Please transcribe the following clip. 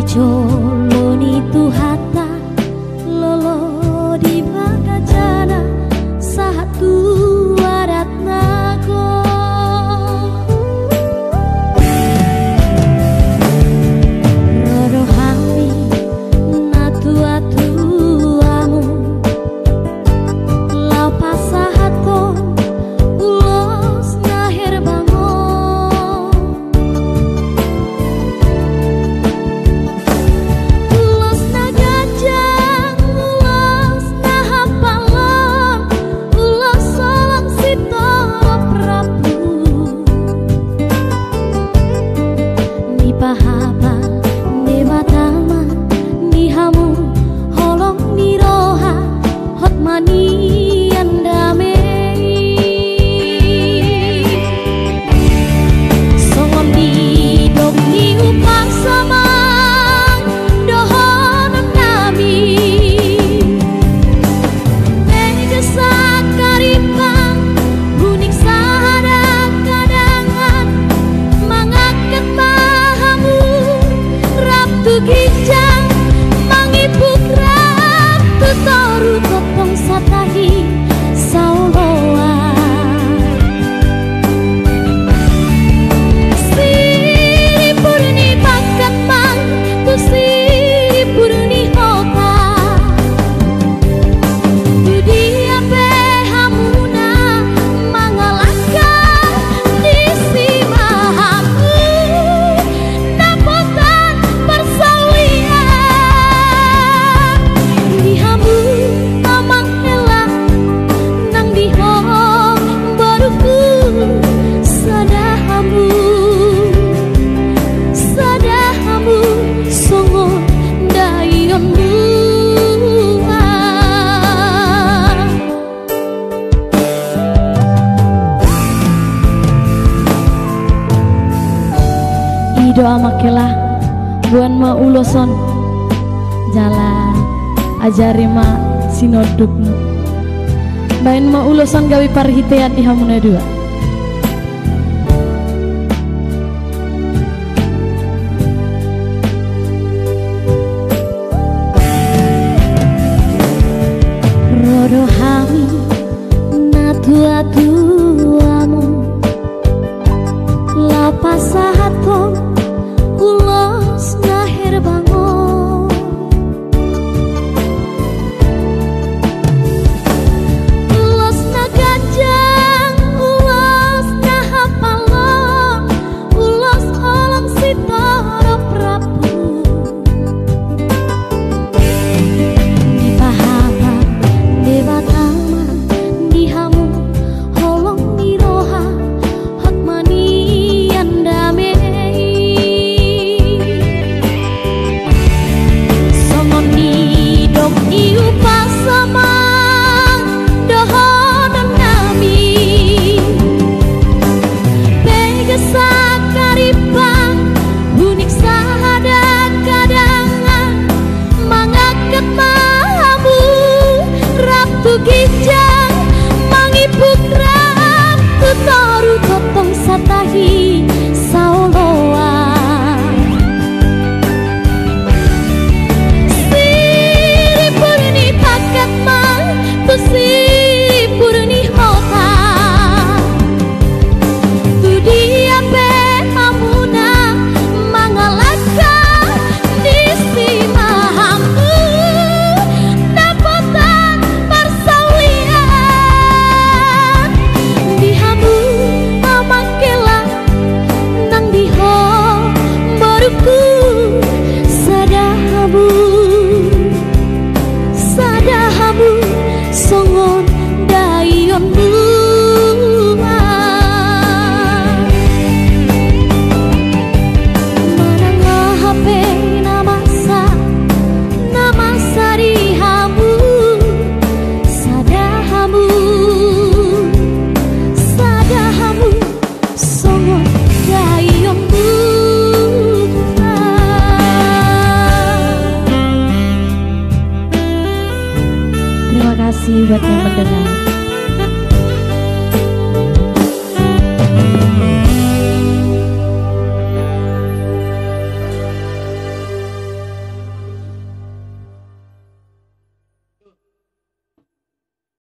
Joloni tuhata lolo di bagajana satu waratnago rodo hami natu-atuamu lau pasahatko ulos nahir bangun ulos nagajang ulos nahapalon ulos solang sitoro prabu ni pahapa ni batama ni hamu holong ni roha hotmani andame songon di dok ni upang sama dohon nami negesa karipang bunik sahara kadangan mangaket mahamu rabtu gijang mangipuk rabtu toru totong satahi sauloa siri purni bakat mang tu siri purni hota tu dia pehamuna mangalaka di simahamu napotan persaulian di hamu amang helang nang di hong baruku sadahamu songo dayonmu ido amakelah buan ma uloson jalan ajari ma sinodukmu bain ma uloson gawi parhitean di hamuna dua rodo hami natu-atuamu lau pasahatko ulos nahir bangun ulos nagajang ulos nahapalon ulos olam sitoro prabu di pahapa debatama di hamu holong ni roha hotmani andame somon ni dok iu pasama dohon nami pegesa karipang bunik sahada kadangan mangaket mahamu rabtu gijang mangipuk rabtu toru totong satahi sauloa siri purni pakat mang tu siri purni hota tu dia pehamuna mangalaka di simahamu napotan persaulian di hamu amakelah nang di hong baruku sadahamu songon dayonmu manang hape namasa di hamu sadahamu songon dayonmu terima kasih buat yang mendengar.